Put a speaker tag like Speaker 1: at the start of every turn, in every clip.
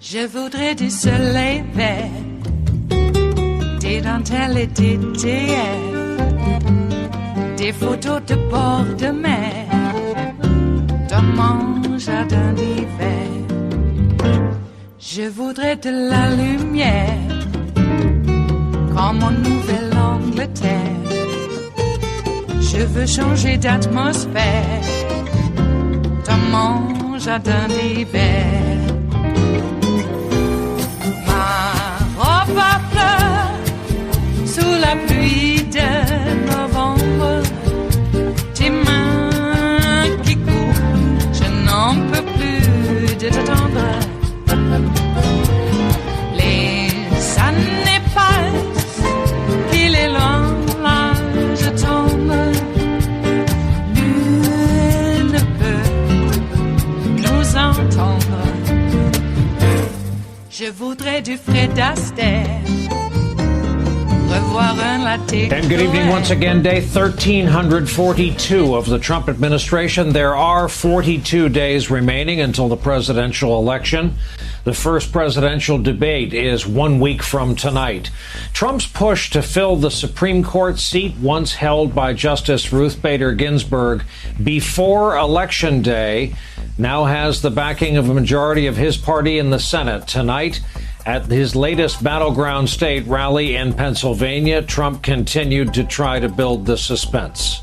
Speaker 1: Je voudrais du soleil vert, des dentelles et des théâtres, des photos de bord de mer, dans mon jardin d'hiver. Je voudrais de la lumière, comme en Nouvelle-Angleterre. Je veux changer d'atmosphère, dans mon jardin d'hiver. Ma fleur sous la pluie de novembre, tes mains qui courent, je n'en peux plus de t'attendre. Les années passent, qu'il est loin, là je tombe. Nul ne peut nous entendre. Je voudrais du Fred Astaire.
Speaker 2: And good evening once again. Day 1342 of the Trump administration. There are 42 days remaining until the presidential election. The first presidential debate is 1 week from tonight. Trump's push to fill the Supreme Court seat once held by Justice Ruth Bader Ginsburg before Election Day now has the backing of a majority of his party in the Senate. Tonight, at his latest battleground state rally in Pennsylvania, Trump continued to try to build the suspense.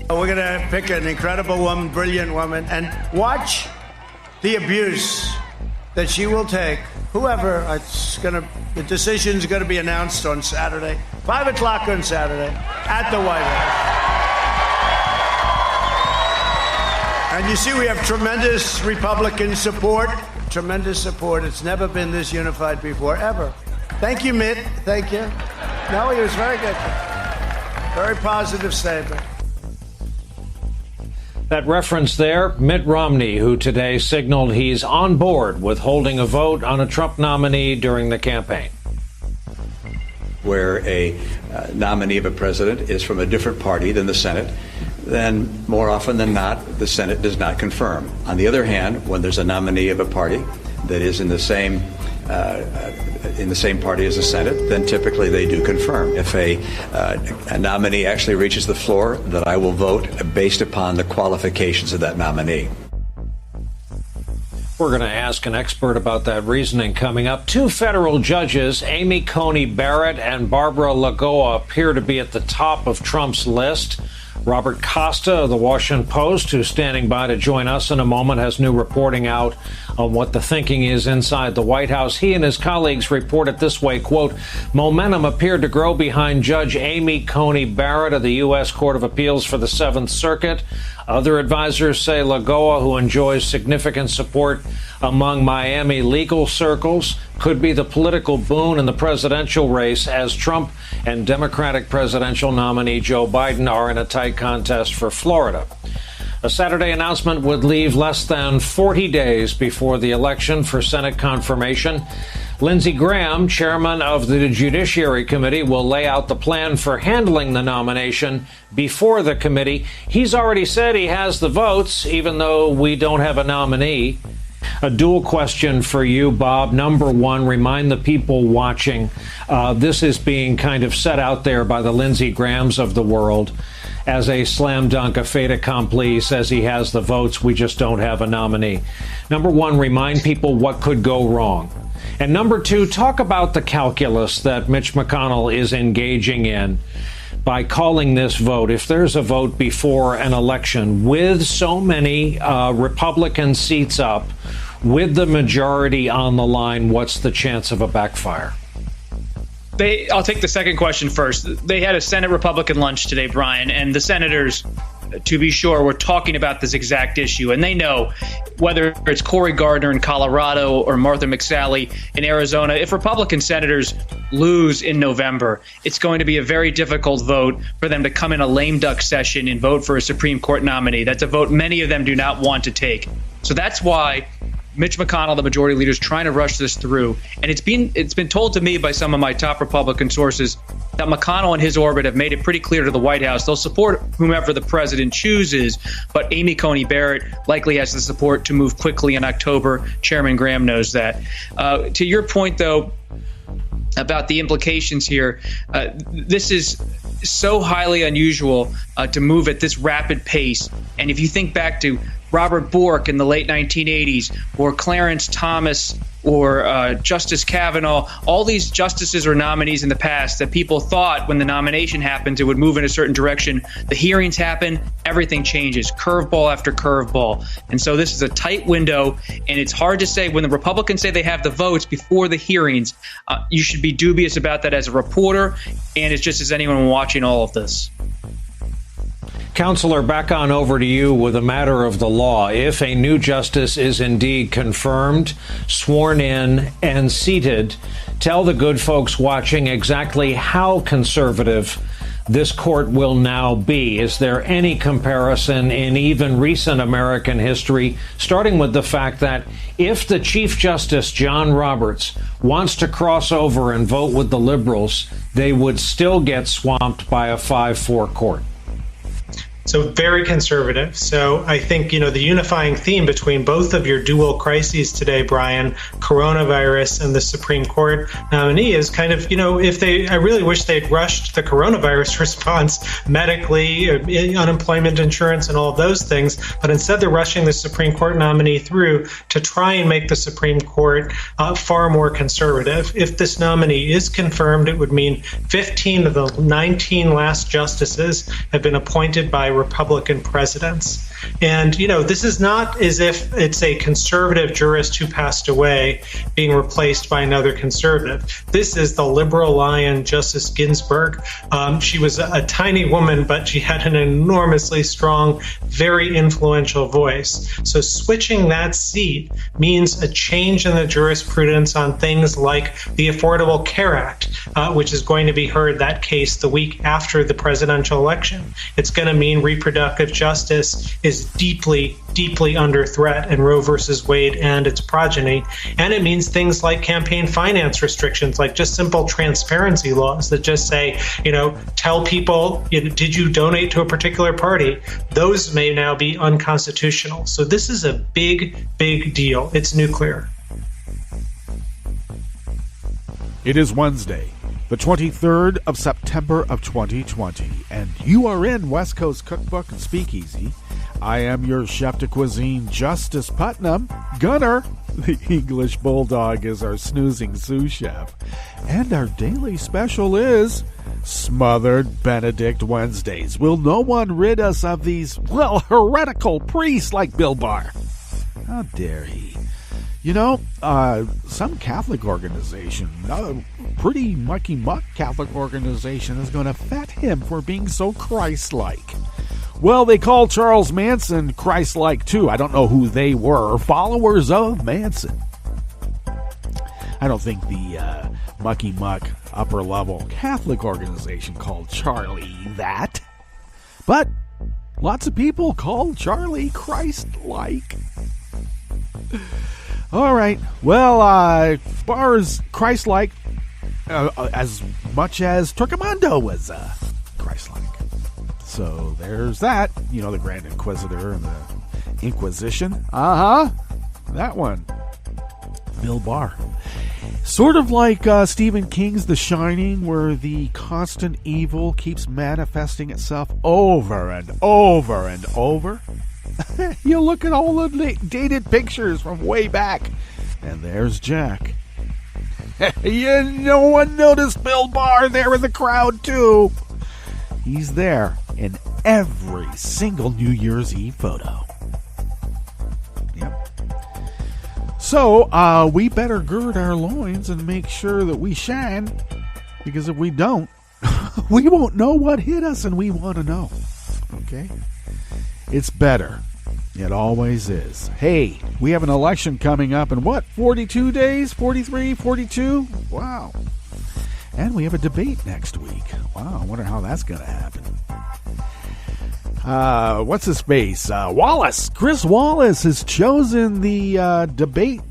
Speaker 3: We're going to pick an incredible woman, brilliant woman, and watch the abuse that she will take. Whoever, the decision's going to be announced on Saturday, 5 o'clock on Saturday, at the White House. And you see, we have tremendous Republican support. Tremendous support. It's never been this unified before, ever. Thank you, Mitt. Thank you. No, he was very good. Very positive statement.
Speaker 2: That reference there, Mitt Romney, who today signaled he's on board with holding a vote on a Trump nominee during the campaign.
Speaker 4: Where a nominee of a president is from a different party than the Senate, then more often than not, the Senate does not confirm. On the other hand, when there's a nominee of a party that is in the same party as the Senate, then typically they do confirm. If a nominee actually reaches the floor, then I will vote based upon the qualifications of that nominee.
Speaker 2: We're going to ask an expert about that reasoning coming up. Two federal judges, Amy Coney Barrett and Barbara Lagoa, appear to be at the top of Trump's list. Robert Costa of the Washington Post, who's standing by to join us in a moment, has new reporting out on what the thinking is inside the White House. He and his colleagues report it this way, quote, momentum appeared to grow behind Judge Amy Coney Barrett of the U.S. Court of Appeals for the Seventh Circuit. Other advisors say Lagoa, who enjoys significant support among Miami legal circles, could be the political boon in the presidential race as Trump and Democratic presidential nominee Joe Biden are in a tight contest for Florida. A Saturday announcement would leave less than 40 days before the election for Senate confirmation. Lindsey Graham, chairman of the Judiciary Committee, will lay out the plan for handling the nomination before the committee. He's already said he has the votes, even though we don't have a nominee. A dual question for you, Bob. Number one, remind the people watching, this is being kind of set out there by the Lindsey Grahams of the world as a slam dunk, a fait accompli, says he has the votes, we just don't have a nominee. Number one, remind people what could go wrong. And number two, talk about the calculus that Mitch McConnell is engaging in by calling this vote. If there's a vote before an election with so many Republican seats up, with the majority on the line, what's the chance of a backfire?
Speaker 5: I'll take the second question first. They had a Senate Republican lunch today, Brian, and the senators, to be sure, were talking about this exact issue. And they know whether it's Cory Gardner in Colorado or Martha McSally in Arizona, if Republican senators lose in November, it's going to be a very difficult vote for them to come in a lame duck session and vote for a Supreme Court nominee. That's a vote many of them do not want to take. So that's why Mitch McConnell, the majority leader, is trying to rush this through. And it's been told to me by some of my top Republican sources that McConnell and his orbit have made it pretty clear to the White House they'll support whomever the president chooses, but Amy Coney Barrett likely has the support to move quickly in October. Chairman Graham knows that. To your point, though, about the implications here, this is so highly unusual to move at this rapid pace. And if you think back to Robert Bork in the late 1980s, or Clarence Thomas, or Justice Kavanaugh, all these justices or nominees in the past that people thought when the nomination happens it would move in a certain direction. The hearings happen, everything changes, curveball after curveball. And so this is a tight window, and it's hard to say when the Republicans say they have the votes before the hearings. You should be dubious about that as a reporter, and it's just as anyone watching all of this.
Speaker 2: Counselor, back on over to you with a matter of the law. If a new justice is indeed confirmed, sworn in, and seated, tell the good folks watching exactly how conservative this court will now be. Is there any comparison in even recent American history, starting with the fact that if the Chief Justice, John Roberts, wants to cross over and vote with the liberals, they would still get swamped by a 5-4 court?
Speaker 6: So very conservative. So I think, the unifying theme between both of your dual crises today, Brian, coronavirus and the Supreme Court nominee is kind of, I really wish they'd rushed the coronavirus response medically, unemployment insurance and all of those things. But instead, they're rushing the Supreme Court nominee through to try and make the Supreme Court far more conservative. If this nominee is confirmed, it would mean 15 of the 19 last justices have been appointed by Republican presidents. And, this is not as if it's a conservative jurist who passed away being replaced by another conservative. This is the liberal lion, Justice Ginsburg. She was a tiny woman, but she had an enormously strong, very influential voice. So switching that seat means a change in the jurisprudence on things like the Affordable Care Act, which is going to be heard, that case, the week after the presidential election. It's going to mean reproductive justice is deeply, deeply under threat in Roe versus Wade and its progeny. And it means things like campaign finance restrictions, like just simple transparency laws that just say, tell people, did you donate to a particular party? Those may now be unconstitutional. So this is a big, big deal. It's nuclear.
Speaker 7: It is Wednesday, the 23rd of September of 2020, and you are in West Coast Cookbook and Speakeasy. I am your chef de cuisine, Justice Putnam. Gunner, the English Bulldog, is our snoozing sous chef. And our daily special is Smothered Benedict Wednesdays. Will no one rid us of these, heretical priests like Bill Barr? How dare he? Some Catholic organization, pretty mucky-muck Catholic organization, is going to fet him for being so Christ-like. Well, they call Charles Manson Christ-like, too. I don't know who they were. Followers of Manson. I don't think the mucky-muck upper-level Catholic organization called Charlie that. But lots of people call Charlie Christ-like. All right. Well, Barr's Christ-like as much as Torquemada was Christ-like. So there's that. The Grand Inquisitor and the Inquisition. That one. Bill Barr. Sort of like Stephen King's The Shining, where the constant evil keeps manifesting itself over and over and over. You look at all the dated pictures from way back, and there's Jack. No one noticed Bill Barr there in the crowd, too. He's there in every single New Year's Eve photo. Yep. So, we better gird our loins and make sure that we shine, because if we don't, we won't know what hit us, and we want to know. Okay? It's better. It always is. Hey, we have an election coming up in 42 days? 43, 42? Wow. And we have a debate next week. Wow, I wonder how that's going to happen. What's his face? Wallace. Chris Wallace has chosen the debate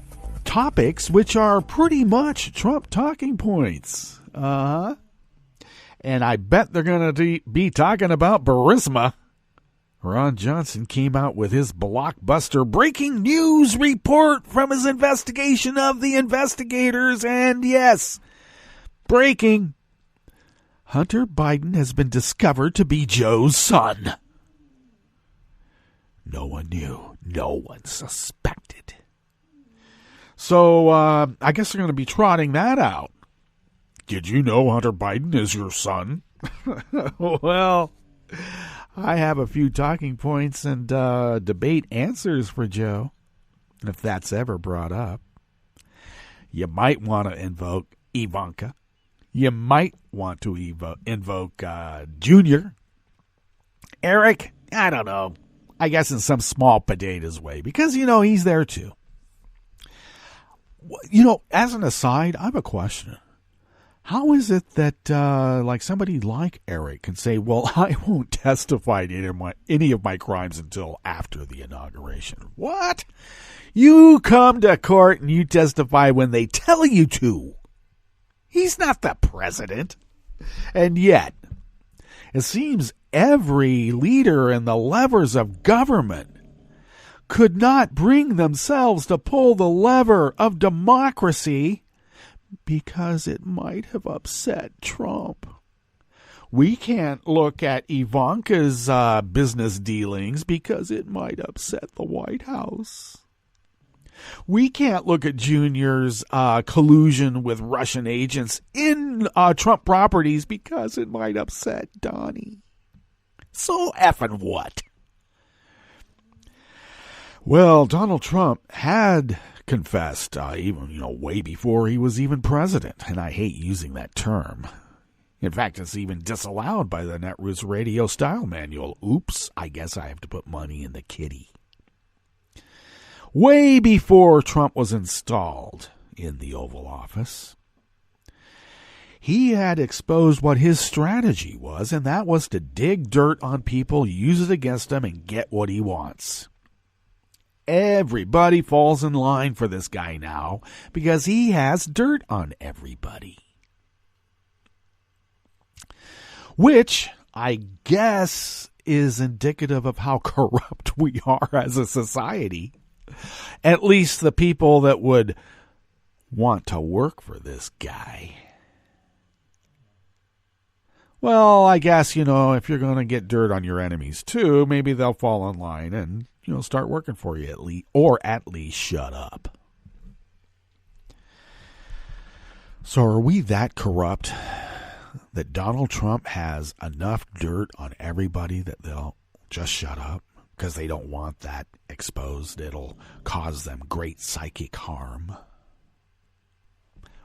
Speaker 7: topics, which are pretty much Trump talking points. And I bet they're going to be talking about Burisma. Ron Johnson came out with his blockbuster breaking news report from his investigation of the investigators. And yes, breaking. Hunter Biden has been discovered to be Joe's son. No one knew. No one suspected. So I guess they're going to be trotting that out. Did you know Hunter Biden is your son? Well, I have a few talking points and debate answers for Joe, if that's ever brought up. You might want to invoke Ivanka. You might want to invoke Junior. Eric, I don't know. I guess in some small potatoes way, because, he's there too. As an aside, I have a question. How is it that somebody like Eric can say, well, I won't testify to any of my crimes until after the inauguration? What? You come to court and you testify when they tell you to. He's not the president. And yet, it seems every leader and the levers of government could not bring themselves to pull the lever of democracy because it might have upset Trump. We can't look at Ivanka's business dealings because it might upset the White House. We can't look at Junior's collusion with Russian agents in Trump properties because it might upset Donnie. So effing what? Well, Donald Trump had confessed, even way before he was even president, and I hate using that term. In fact, it's even disallowed by the Netroots Radio Style Manual. Oops, I guess I have to put money in the kitty. Way before Trump was installed in the Oval Office, he had exposed what his strategy was, and that was to dig dirt on people, use it against them, and get what he wants. Everybody falls in line for this guy now because he has dirt on everybody. Which I guess is indicative of how corrupt we are as a society. At least the people that would want to work for this guy. Well, I guess, if you're going to get dirt on your enemies too, maybe they'll fall in line and, start working for you at least, or at least shut up. So are we that corrupt that Donald Trump has enough dirt on everybody that they'll just shut up because they don't want that exposed? It'll cause them great psychic harm.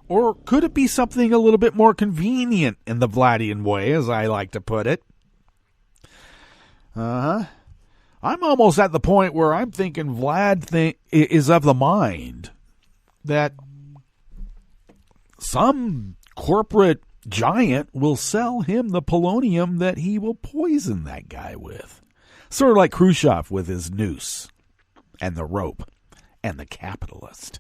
Speaker 7: Or could it be something a little bit more convenient in the Vladian way, as I like to put it? I'm almost at the point where I'm thinking Vlad is of the mind that some corporate giant will sell him the polonium that he will poison that guy with. Sort of like Khrushchev with his noose and the rope and the capitalist.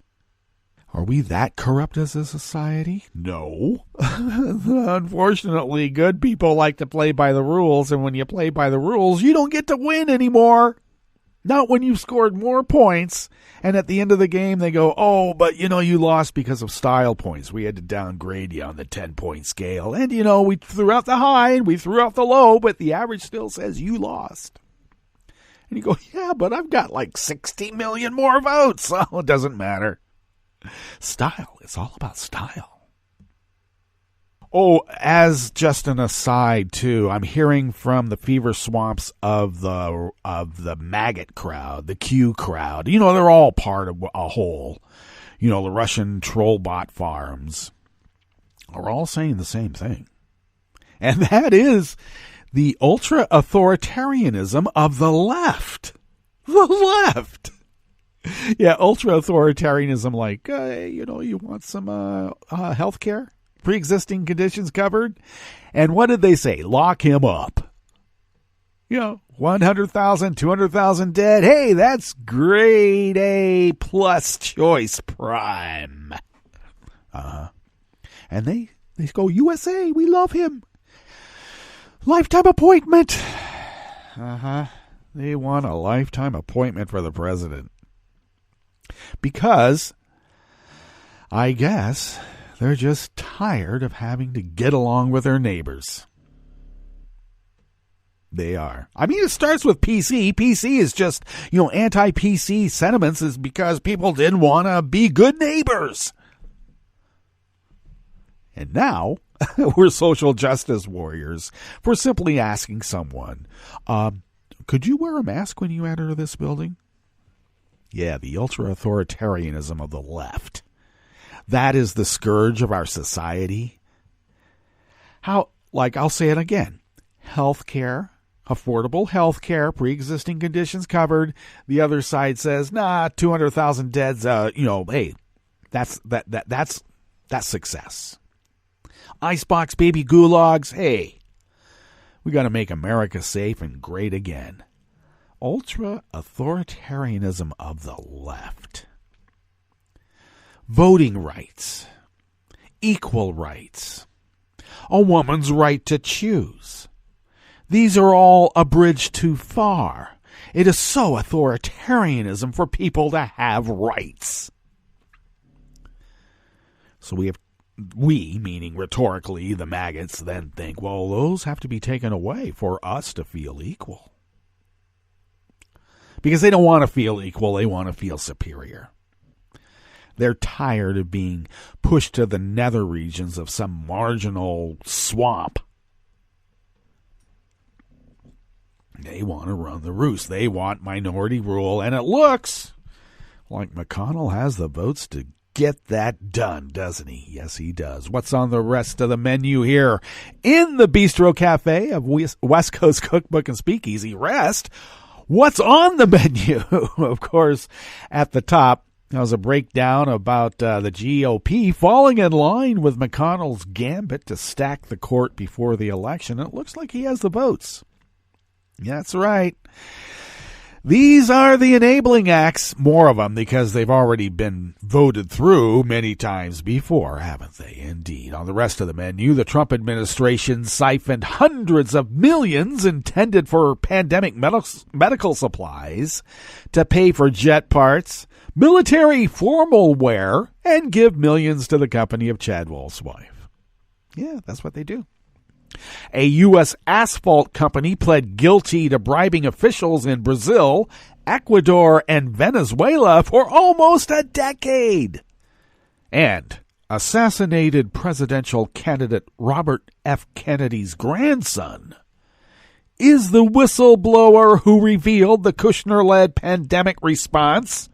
Speaker 7: Are we that corrupt as a society? No. Unfortunately, good people like to play by the rules, and when you play by the rules, you don't get to win anymore. Not when you've scored more points, and at the end of the game they go, oh, but you lost because of style points. We had to downgrade you on the 10-point scale, and we threw out the high and we threw out the low, but the average still says you lost. And you go, yeah, but I've got like 60 million more votes, so it doesn't matter. Style. It's all about style. Oh, as just an aside, too, I'm hearing from the fever swamps of the maggot crowd, the Q crowd. They're all part of a whole. The Russian troll bot farms are all saying the same thing. And that is the ultra-authoritarianism of the left. The left. Yeah, ultra-authoritarianism like, you want some health care? pre-existing conditions covered. And what did they say? Lock him up. 100,000, 200,000 dead. Hey, that's grade A plus choice prime. And they go, USA, we love him. Lifetime appointment. They want a lifetime appointment for the president. Because, I guess, they're just tired of having to get along with their neighbors. They are. I mean, it starts with PC. PC is just, anti-PC sentiments is because people didn't want to be good neighbors. And now, we're social justice warriors for simply asking someone, could you wear a mask when you enter this building? Yeah, the ultra-authoritarianism of the left. That is the scourge of our society. I'll say it again. Healthcare, affordable healthcare, pre-existing conditions covered. The other side says, 200,000 deads, hey, that's success. Icebox baby gulags, hey, we got to make America safe and great again. Ultra-authoritarianism of the left. Voting rights. Equal rights. A woman's right to choose. These are all a bridge too far. It is so authoritarianism for people to have rights. So we, meaning rhetorically the maggots, then think, well, those have to be taken away for us to feel equal. Because they don't want to feel equal, they want to feel superior. They're tired of being pushed to the nether regions of some marginal swamp. They want to run the roost. They want minority rule, and it looks like McConnell has the votes to get that done, doesn't he? Yes, he does. What's on the rest of the menu here in the Bistro Cafe of West Coast Cookbook and Speakeasy? What's on the menu? Of course, at the top, there was a breakdown about the GOP falling in line with McConnell's gambit to stack the court before the election. It looks like he has the votes. Yeah, that's right. These are the enabling acts, more of them, because they've already been voted through many times before, haven't they? Indeed. On the rest of the menu, the Trump administration siphoned hundreds of millions intended for pandemic medical supplies to pay for jet parts, military formal wear, and give millions to the company of Chad Wolf's wife. Yeah, that's what they do. A U.S. asphalt company pled guilty to bribing officials in Brazil, Ecuador, and Venezuela for almost a decade. And assassinated presidential candidate Robert F. Kennedy's grandson is the whistleblower who revealed the Kushner-led pandemic response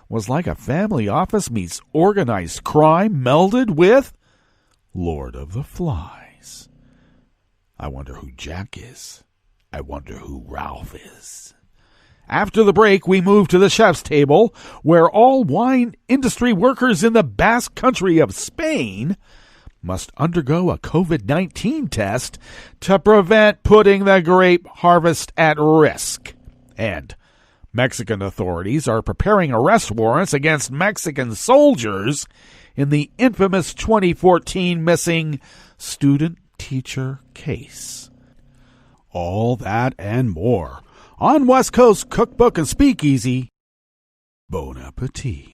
Speaker 7: was like a family office meets organized crime melded with Lord of the Flies. I wonder who Jack is. I wonder who Ralph is. After the break, we move to the chef's table, where all wine industry workers in the Basque country of Spain must undergo a COVID-19 test to prevent putting the grape harvest at risk. And Mexican authorities are preparing arrest warrants against Mexican soldiers in the infamous 2014 missing student-teacher case. All that and more on West Coast Cookbook and Speakeasy. Bon appetit.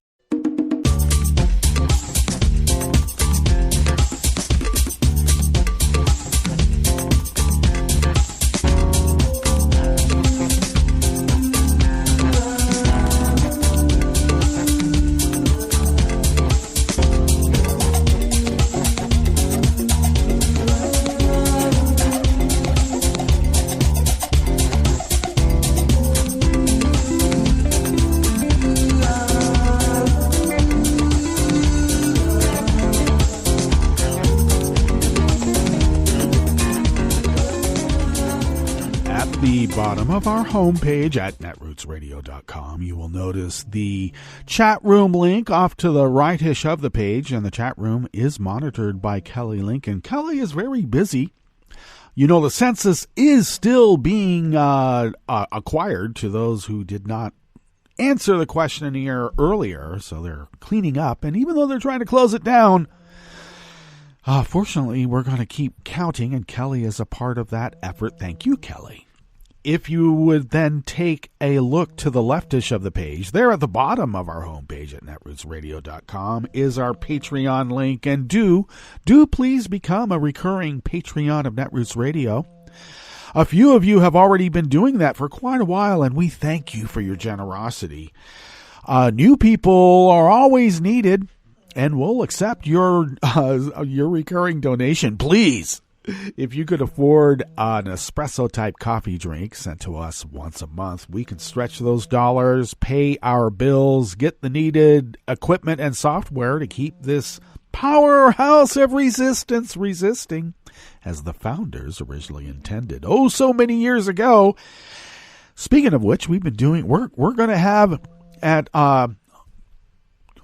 Speaker 7: the bottom of our homepage at netrootsradio.com, you will notice the chat room link off to the right-ish of the page, and the chat room is monitored by Kelly Lincoln. Kelly is very busy. You know, the census is still being acquired to those who did not answer the questionnaire earlier, so they're cleaning up. And even though they're trying to close it down, fortunately, we're going to keep counting, and Kelly is a part of that effort. Thank you, Kelly. If you would then take a look to the leftish of the page, there at the bottom of our homepage at netrootsradio.com is our Patreon link, and do please become a recurring Patreon of Netroots Radio. A few of you have already been doing that for quite a while, and we thank you for your generosity. New people are always needed, and we'll accept your recurring donation. Please, if you could afford an espresso-type coffee drink sent to us once a month, we can stretch those dollars, pay our bills, get the needed equipment and software to keep this powerhouse of resistance resisting as the founders originally intended. Oh, so many years ago. Speaking of which, we've been doing, we're going to have at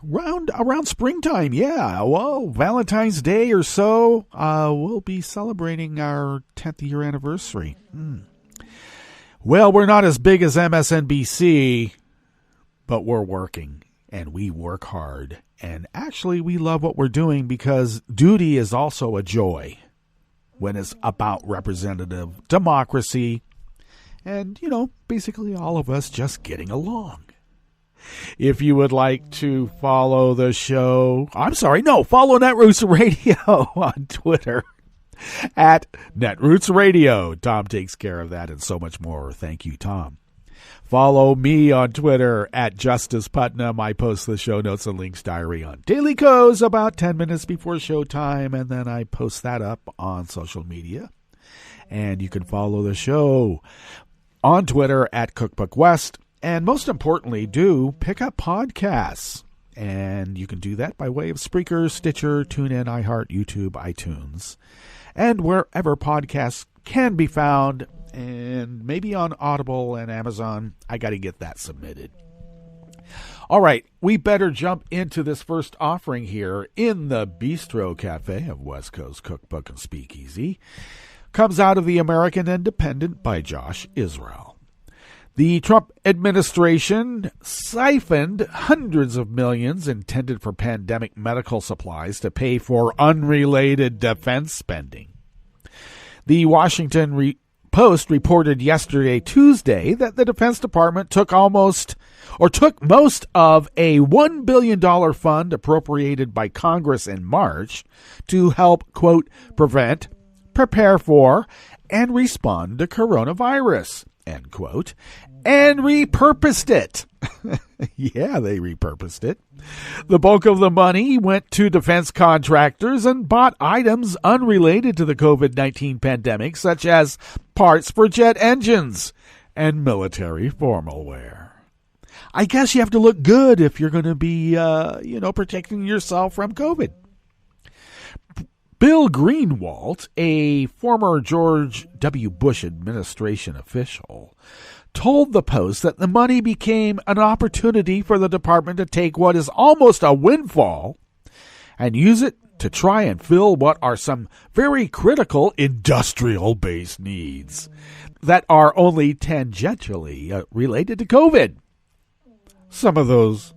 Speaker 7: around springtime, Valentine's Day or so, we'll be celebrating our 10th year anniversary. Well, we're not as big as MSNBC, but we're working, and we work hard. And actually, we love what we're doing because duty is also a joy when it's about representative democracy and, basically all of us just getting along. If you would like to follow the show, follow Netroots Radio on Twitter at Netroots Radio. Tom takes care of that and so much more. Thank you, Tom. Follow me on Twitter at Justice Putnam. I post the show notes and links diary on Daily Co's about 10 minutes before showtime, and then I post that up on social media. And you can follow the show on Twitter at Cookbook West. And most importantly, do pick up podcasts. And you can do that by way of Spreaker, Stitcher, TuneIn, iHeart, YouTube, iTunes, and wherever podcasts can be found. And maybe on Audible and Amazon. I got to get that submitted. All right, we better jump into this first offering here in the Bistro Cafe of West Coast Cookbook and Speakeasy. Comes out of the American Independent by Josh Israel. The Trump administration siphoned hundreds of millions intended for pandemic medical supplies to pay for unrelated defense spending. The Washington Post reported yesterday, Tuesday, that the Defense Department took most of a $1 billion fund appropriated by Congress in March to help, quote, prevent, prepare for, and respond to coronavirus, end quote, and repurposed it. Yeah, they repurposed it. The bulk of the money went to defense contractors and bought items unrelated to the COVID-19 pandemic, such as parts for jet engines and military formal wear. I guess you have to look good if you're going to be, protecting yourself from COVID. Bill Greenwald, a former George W. Bush administration official, told the Post that the money became an opportunity for the department to take what is almost a windfall and use it to try and fill what are some very critical industrial-based needs that are only tangentially related to COVID. Some of those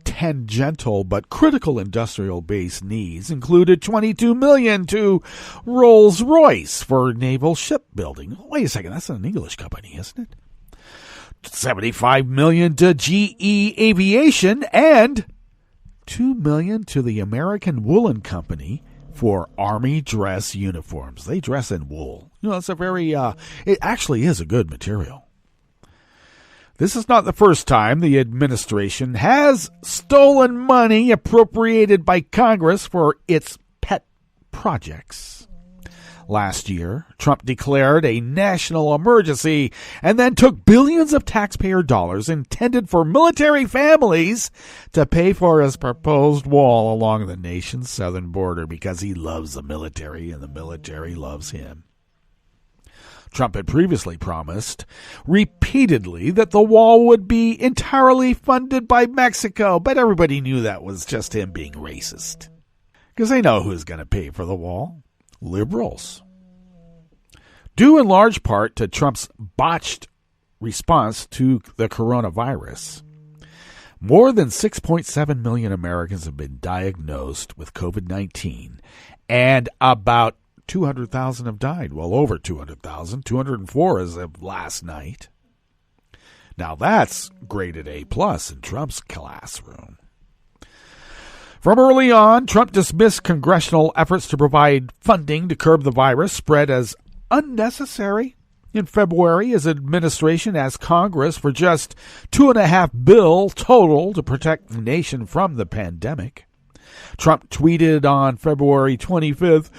Speaker 7: tangential but critical industrial-based needs included $22 million to Rolls-Royce for naval shipbuilding. Wait a second, that's an English company, isn't it? $75 million to GE Aviation and $2 million to the American Woolen Company for Army dress uniforms. They dress in wool. It's a very, it actually is a good material. This is not the first time the administration has stolen money appropriated by Congress for its pet projects. Last year, Trump declared a national emergency and then took billions of taxpayer dollars intended for military families to pay for his proposed wall along the nation's southern border because he loves the military and the military loves him. Trump had previously promised repeatedly that the wall would be entirely funded by Mexico, but everybody knew that was just him being racist. Because they know who's going to pay for the wall. Liberals. Due in large part to Trump's botched response to the coronavirus, more than 6.7 million Americans have been diagnosed with COVID-19, and about 200,000 have died. Well, over 200,000. 204 as of last night. Now that's graded A+ in Trump's classroom. From early on, Trump dismissed congressional efforts to provide funding to curb the virus spread as unnecessary. In February, his administration asked Congress for just $2.5 billion total to protect the nation from the pandemic. Trump tweeted on February 25th,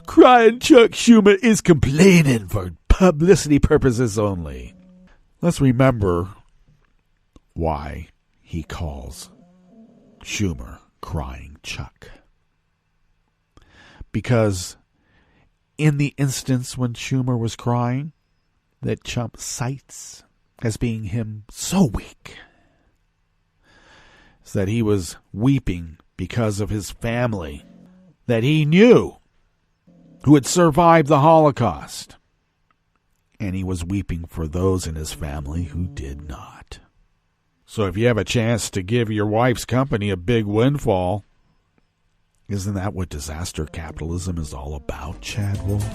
Speaker 7: "Crying Chuck Schumer is complaining for publicity purposes only." Let's remember why he calls Schumer Crying Chuck. Because in the instance when Schumer was crying, that Trump cites as being him so weak, is that he was weeping because of his family that he knew who had survived the Holocaust. And he was weeping for those in his family who did not. So if you have a chance to give your wife's company a big windfall, isn't that what disaster capitalism is all about, Chad Wolf?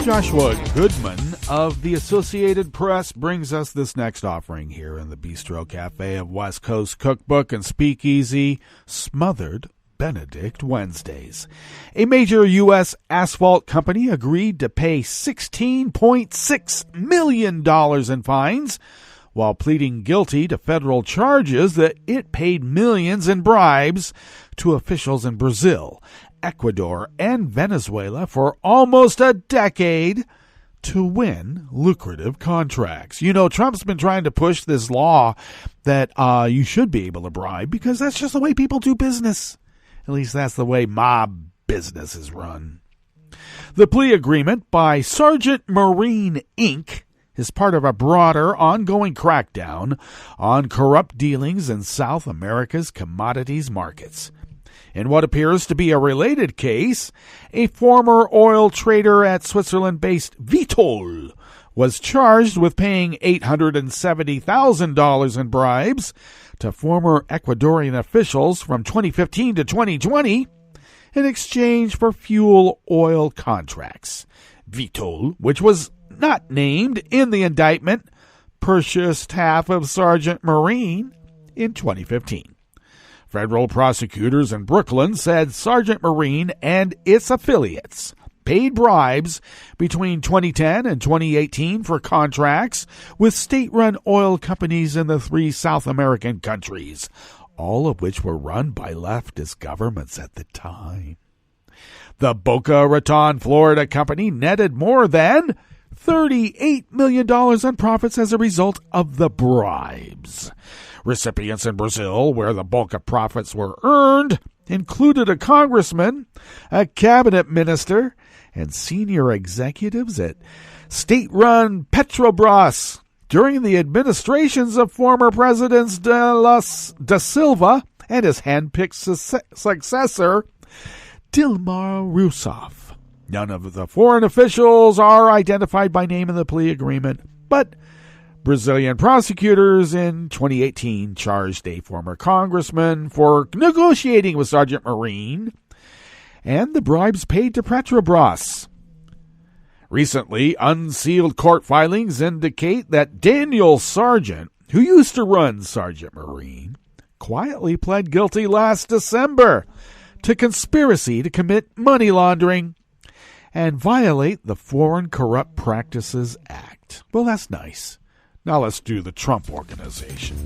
Speaker 7: Joshua Goodman of the Associated Press brings us this next offering here in the Bistro Cafe of West Coast Cookbook and Speakeasy, Smothered Benedict Wednesdays. A major U.S. asphalt company agreed to pay $16.6 million in fines while pleading guilty to federal charges that it paid millions in bribes to officials in Brazil, Ecuador and Venezuela for almost a decade to win lucrative contracts. You know, Trump's been trying to push this law that you should be able to bribe because that's just the way people do business. At least that's the way mob business is run. The plea agreement by Sergeant Marine Inc. is part of a broader ongoing crackdown on corrupt dealings in South America's commodities markets. In what appears to be a related case, a former oil trader at Switzerland-based Vitol was charged with paying $870,000 in bribes to former Ecuadorian officials from 2015 to 2020 in exchange for fuel oil contracts. Vitol, which was not named in the indictment, purchased half of Sergeant Marine in 2015. Federal prosecutors in Brooklyn said Sergeant Marine and its affiliates paid bribes between 2010 and 2018 for contracts with state-run oil companies in the 3 South American countries, all of which were run by leftist governments at the time. The Boca Raton, Florida company netted more than $38 million in profits as a result of the bribes. Recipients in Brazil, where the bulk of profits were earned, included a congressman, a cabinet minister, and senior executives at state-run Petrobras during the administrations of former Presidents da Silva and his hand-picked successor, Dilma Rousseff. None of the foreign officials are identified by name in the plea agreement, but Brazilian prosecutors in 2018 charged a former congressman for negotiating with Sergeant Marine and the bribes paid to Petrobras. Recently, unsealed court filings indicate that Daniel Sargent, who used to run Sergeant Marine, quietly pled guilty last December to conspiracy to commit money laundering and violate the Foreign Corrupt Practices Act. Well, that's nice. Now let's do the Trump Organization.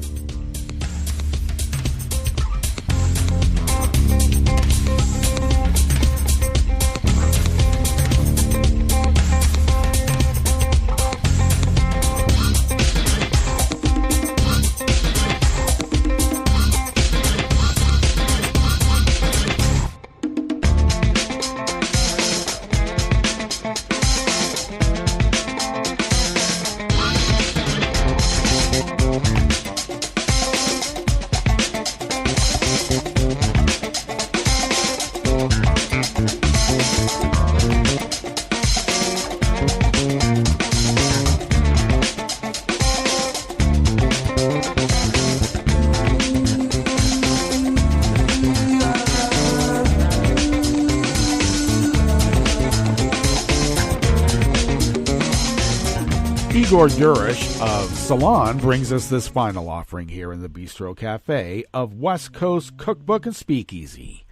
Speaker 7: Igor Durish of Salon brings us this final offering here in the Bistro Cafe of West Coast Cookbook and Speakeasy.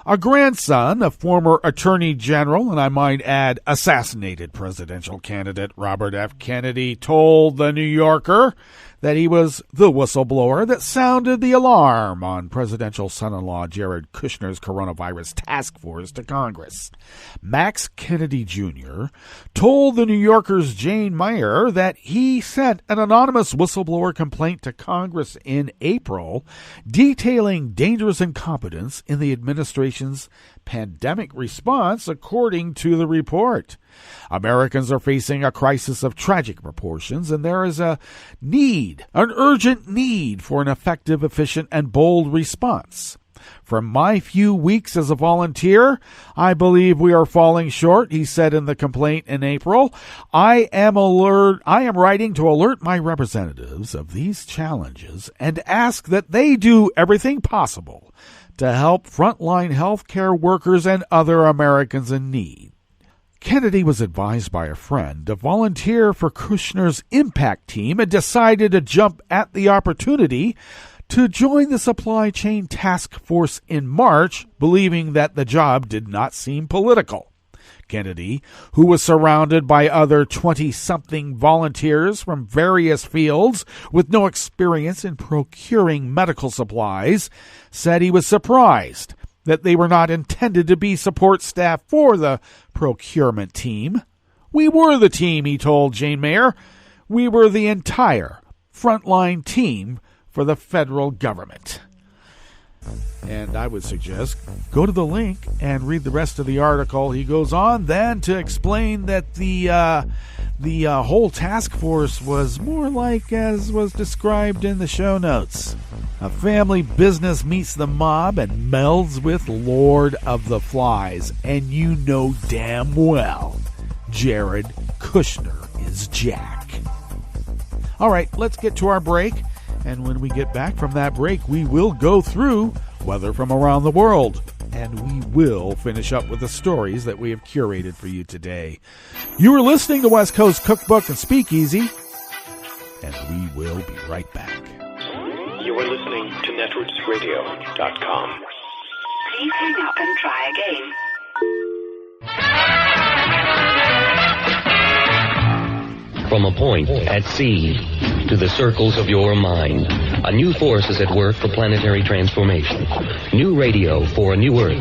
Speaker 7: A grandson of former Attorney General, and I might add assassinated presidential candidate Robert F. Kennedy, told The New Yorker that he was the whistleblower that sounded the alarm on presidential son-in-law Jared Kushner's coronavirus task force to Congress. Max Kennedy Jr. told The New Yorker's Jane Mayer that he sent an anonymous whistleblower complaint to Congress in April detailing dangerous incompetence in the administration's pandemic response, according to the report. Americans are facing a crisis of tragic proportions, and there is an urgent need for an effective, efficient, and bold response. From my few weeks as a volunteer, I believe we are falling short, he said in the complaint in April. I am writing to alert my representatives of these challenges and ask that they do everything possible to help frontline healthcare workers and other Americans in need. Kennedy was advised by a friend to volunteer for Kushner's impact team and decided to jump at the opportunity to join the supply chain task force in March, believing that the job did not seem political. Kennedy, who was surrounded by other 20-something volunteers from various fields with no experience in procuring medical supplies, said he was surprised that they were not intended to be support staff for the procurement team. We were the team, he told Jane Mayer. We were the entire frontline team for the federal government. And I would suggest go to the link and read the rest of the article. He goes on then to explain that the whole task force was more like as was described in the show notes. A family business meets the mob and melds with Lord of the Flies. And you know damn well Jared Kushner is Jack. All right, let's get to our break. And when we get back from that break, we will go through weather from around the world. And we will finish up with the stories that we have curated for you today. You are listening to West Coast Cookbook and Speakeasy. And we will be right back.
Speaker 8: You are listening to netrootsradio.com.
Speaker 9: Please hang up and try again.
Speaker 10: From a point at sea to the circles of your mind, a new force is at work for planetary transformation. New radio for a new Earth.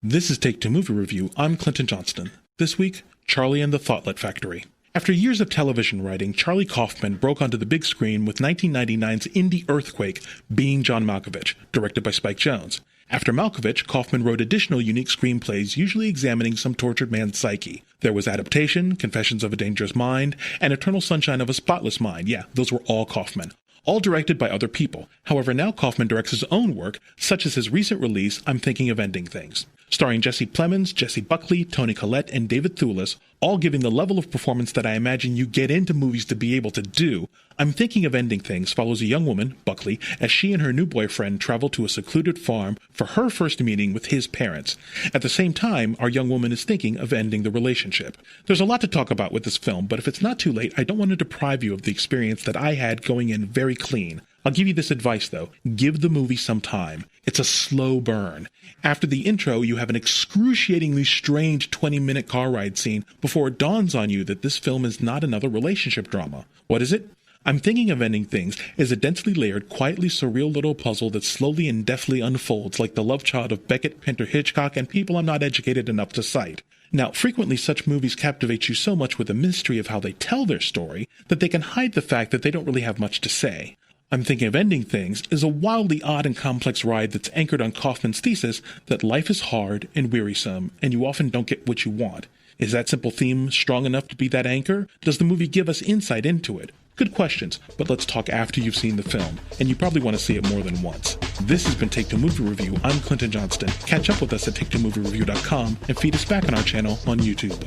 Speaker 11: This is Take Two Movie Review. I'm Clinton Johnston. This week, Charlie and the Thought-Let Factory. After years of television writing, Charlie Kaufman broke onto the big screen with 1999's indie earthquake, Being John Malkovich, directed by Spike Jonze. After Malkovich, Kaufman wrote additional unique screenplays, usually examining some tortured man's psyche. There was Adaptation, Confessions of a Dangerous Mind, and Eternal Sunshine of a Spotless Mind. Yeah, those were all Kaufman. All directed by other people. However, now Kaufman directs his own work, such as his recent release, I'm Thinking of Ending Things. Starring Jesse Plemons, Jesse Buckley, Toni Collette, and David Thewlis, all giving the level of performance that I imagine you get into movies to be able to do. I'm Thinking of Ending Things follows a young woman, Buckley, as she and her new boyfriend travel to a secluded farm for her first meeting with his parents. At the same time, our young woman is thinking of ending the relationship. There's a lot to talk about with this film, but if it's not too late, I don't want to deprive you of the experience that I had going in very clean. I'll give you this advice, though. Give the movie some time. It's a slow burn. After the intro, you have an excruciatingly strange 20-minute car ride scene before it dawns on you that this film is not another relationship drama. What is it? I'm Thinking of Ending Things is a densely layered, quietly surreal little puzzle that slowly and deftly unfolds like the love child of Beckett, Pinter, Hitchcock, and people I'm not educated enough to cite. Now, frequently such movies captivate you so much with the mystery of how they tell their story that they can hide the fact that they don't really have much to say. I'm Thinking of Ending Things is a wildly odd and complex ride that's anchored on Kaufman's thesis that life is hard and wearisome, and you often don't get what you want. Is that simple theme strong enough to be that anchor? Does the movie give us insight into it? Good questions, but let's talk after you've seen the film, and you probably want to see it more than once. This has been Take Two Movie Review. I'm Clinton Johnston. Catch up with us at take2moviereview.com and feed us back on our channel on YouTube.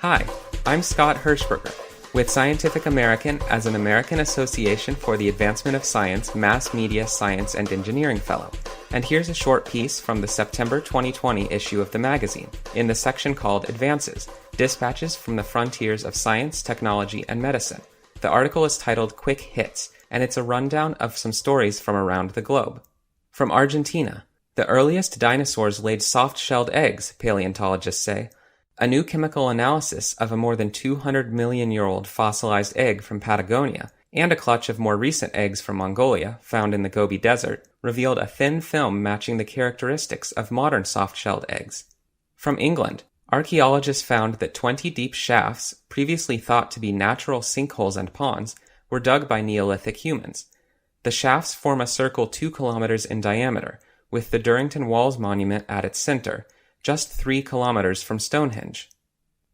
Speaker 12: Hi, I'm Scott Hirschberger, with Scientific American as an American Association for the Advancement of Science Mass Media Science and Engineering Fellow. And here's a short piece from the September 2020 issue of the magazine, in the section called Advances, Dispatches from the Frontiers of Science, Technology, and Medicine. The article is titled Quick Hits, and it's a rundown of some stories from around the globe. From Argentina, the earliest dinosaurs laid soft-shelled eggs, paleontologists say. A new chemical analysis of a more than 200 million-year-old fossilized egg from Patagonia and a clutch of more recent eggs from Mongolia, found in the Gobi Desert, revealed a thin film matching the characteristics of modern soft-shelled eggs. From England, archaeologists found that 20 deep shafts, previously thought to be natural sinkholes and ponds, were dug by Neolithic humans. The shafts form a circle 2 kilometers in diameter, with the Durrington Walls Monument at its center, just 3 kilometers from Stonehenge.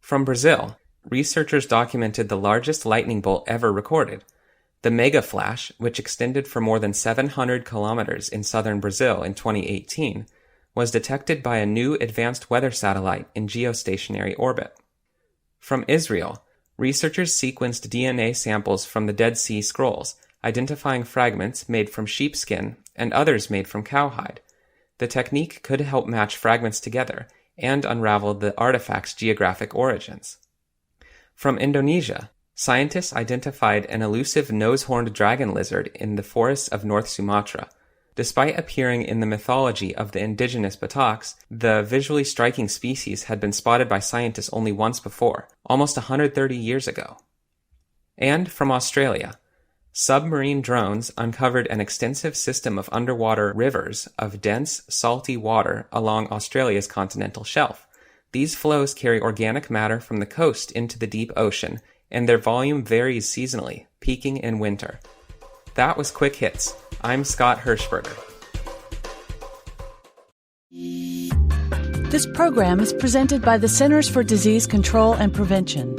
Speaker 12: From Brazil, researchers documented the largest lightning bolt ever recorded. The mega flash, which extended for more than 700 kilometers in southern Brazil in 2018, was detected by a new advanced weather satellite in geostationary orbit. From Israel, researchers sequenced DNA samples from the Dead Sea Scrolls, identifying fragments made from sheepskin and others made from cowhide. The technique could help match fragments together and unravel the artifact's geographic origins. From Indonesia, scientists identified an elusive nose-horned dragon lizard in the forests of North Sumatra. Despite appearing in the mythology of the indigenous Bataks, the visually striking species had been spotted by scientists only once before, almost 130 years ago. And from Australia, submarine drones uncovered an extensive system of underwater rivers of dense, salty water along Australia's continental shelf. These flows carry organic matter from the coast into the deep ocean, and their volume varies seasonally, peaking in winter. That was Quick Hits. I'm Scott Hirschberger.
Speaker 13: This program is presented by the Centers for Disease Control and Prevention.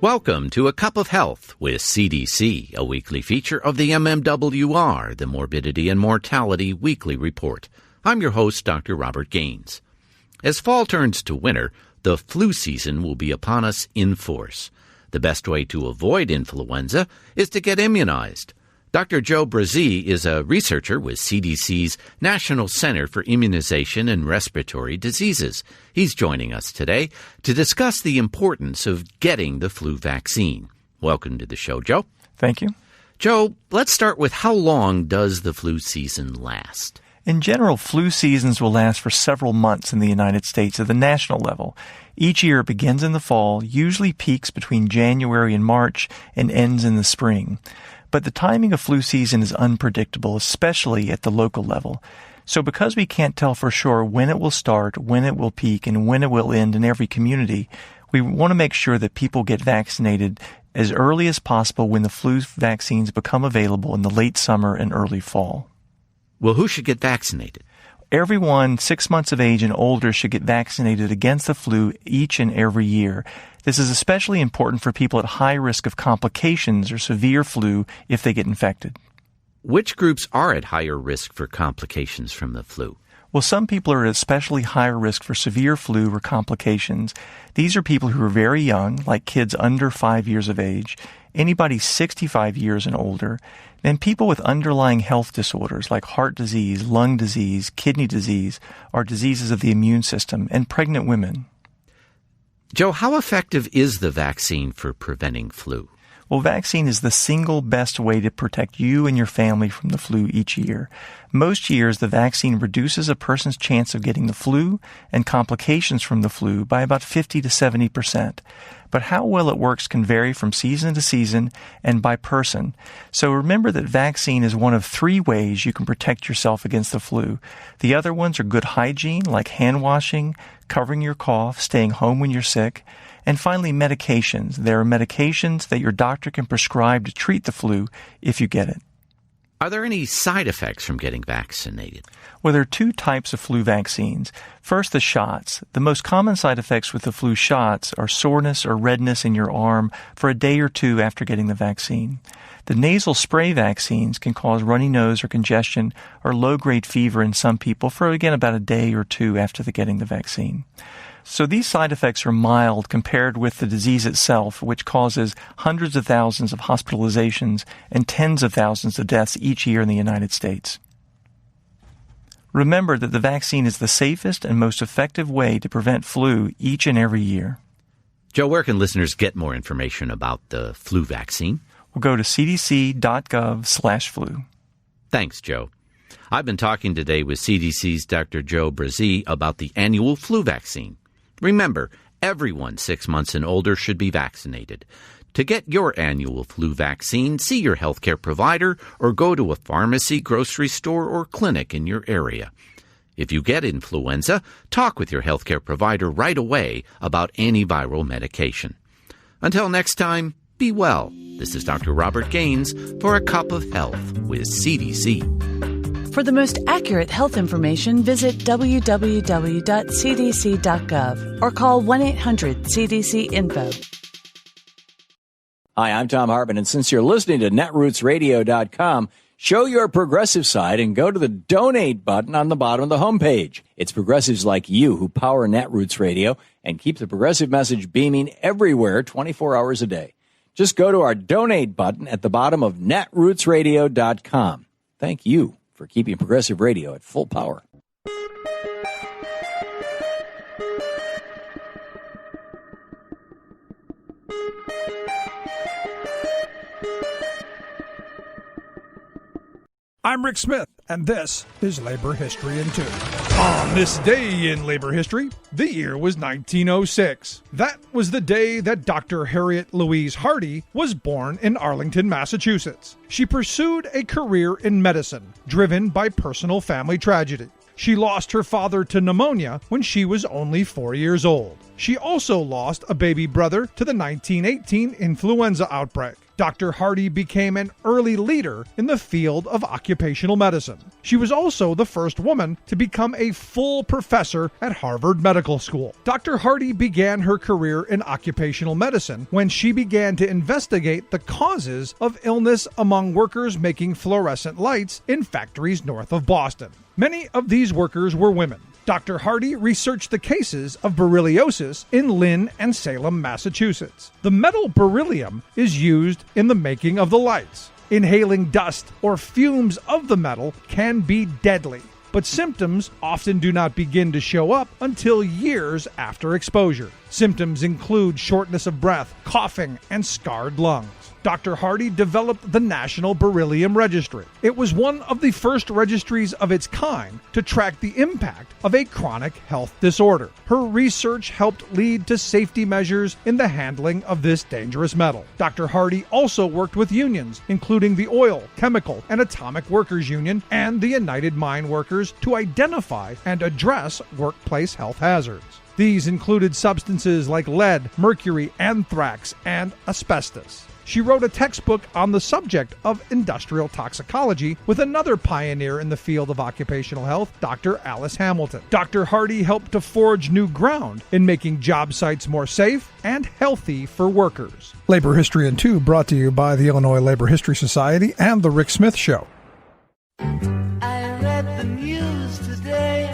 Speaker 14: Welcome to A Cup of Health with CDC, a weekly feature of the MMWR, the Morbidity and Mortality Weekly Report. I'm your host, Dr. Robert Gaines. As fall turns to winter, the flu season will be upon us in force. The best way to avoid influenza is to get immunized. Dr. Joe Brazee is a researcher with CDC's National Center for Immunization and Respiratory Diseases. He's joining us today to discuss the importance of getting the flu vaccine. Welcome to the show, Joe.
Speaker 15: Thank you.
Speaker 14: Joe, let's start with how long does the flu season last?
Speaker 15: In general, flu seasons will last for several months in the United States at the national level. Each year it begins in the fall, usually peaks between January and March, and ends in the spring. But the timing of flu season is unpredictable, especially at the local level. So because we can't tell for sure when it will start, when it will peak, and when it will end in every community, we want to make sure that people get vaccinated as early as possible when the flu vaccines become available in the late summer and early fall.
Speaker 14: Well, who should get vaccinated?
Speaker 15: Everyone 6 months of age and older should get vaccinated against the flu each and every year. This is especially important for people at high risk of complications or severe flu if they get infected.
Speaker 14: Which groups are at higher risk for complications from the flu?
Speaker 15: Well, some people are at especially high risk for severe flu or complications. These are people who are very young, like kids under 5 years of age, anybody 65 years and older, then people with underlying health disorders like heart disease, lung disease, kidney disease, or diseases of the immune system, and pregnant women.
Speaker 14: Joe, how effective is the vaccine for preventing flu?
Speaker 15: Well, vaccine is the single best way to protect you and your family from the flu each year. Most years, the vaccine reduces a person's chance of getting the flu and complications from the flu by about 50 to 70%. But how well it works can vary from season to season and by person. So remember that vaccine is one of 3 ways you can protect yourself against the flu. The other ones are good hygiene, like hand washing, covering your cough, staying home when you're sick, and finally, medications. There are medications that your doctor can prescribe to treat the flu if you get it.
Speaker 14: Are there any side effects from getting vaccinated?
Speaker 15: Well, there are 2 types of flu vaccines. First, the shots. The most common side effects with the flu shots are soreness or redness in your arm for a day or 2 after getting the vaccine. The nasal spray vaccines can cause runny nose or congestion or low-grade fever in some people for, again, about a day or 2 after getting the vaccine. So these side effects are mild compared with the disease itself, which causes hundreds of thousands of hospitalizations and tens of thousands of deaths each year in the United States. Remember that the vaccine is the safest and most effective way to prevent flu each and every year.
Speaker 14: Joe, where can listeners get more information about the flu vaccine?
Speaker 15: We'll go to cdc.gov/flu.
Speaker 14: Thanks, Joe. I've been talking today with CDC's Dr. Joe Brazee about the annual flu vaccine. Remember, everyone 6 months and older should be vaccinated. To get your annual flu vaccine, see your healthcare provider or go to a pharmacy, grocery store, or clinic in your area. If you get influenza, talk with your healthcare provider right away about antiviral medication. Until next time, be well. This is Dr. Robert Gaines for A Cup of Health with CDC.
Speaker 13: For the most accurate health information, visit www.cdc.gov or call 1-800-CDC-INFO.
Speaker 16: Hi, I'm Tom Hartman, and since you're listening to netrootsradio.com, show your progressive side and go to the donate button on the bottom of the homepage. It's progressives like you who power Netroots Radio and keep the progressive message beaming everywhere 24 hours a day. Just go to our donate button at the bottom of netrootsradio.com. Thank you for keeping progressive radio at full power.
Speaker 17: I'm Rick Smith, and this is Labor History in 2. On this day in labor history, the year was 1906. That was the day that Dr. Harriet Louise Hardy was born in Arlington, Massachusetts. She pursued a career in medicine, driven by personal family tragedy. She lost her father to pneumonia when she was only 4 years old. She also lost a baby brother to the 1918 influenza outbreak. Dr. Hardy became an early leader in the field of occupational medicine. She was also the first woman to become a full professor at Harvard Medical School. Dr. Hardy began her career in occupational medicine when she began to investigate the causes of illness among workers making fluorescent lights in factories north of Boston. Many of these workers were women. Dr. Hardy researched the cases of berylliosis in Lynn and Salem, Massachusetts. The metal beryllium is used in the making of the lights. Inhaling dust or fumes of the metal can be deadly, but symptoms often do not begin to show up until years after exposure. Symptoms include shortness of breath, coughing, and scarred lungs. Dr. Hardy developed the National Beryllium Registry. It was one of the first registries of its kind to track the impact of a chronic health disorder. Her research helped lead to safety measures in the handling of this dangerous metal. Dr. Hardy also worked with unions, including the Oil, Chemical, and Atomic Workers Union and the United Mine Workers, to identify and address workplace health hazards. These included substances like lead, mercury, anthrax, and asbestos. She wrote a textbook on the subject of industrial toxicology with another pioneer in the field of occupational health, Dr. Alice Hamilton. Dr. Hardy helped to forge new ground in making job sites more safe and healthy for workers. Labor History in 2 brought to you by the Illinois Labor History Society and The Rick Smith Show.
Speaker 18: I read the news today.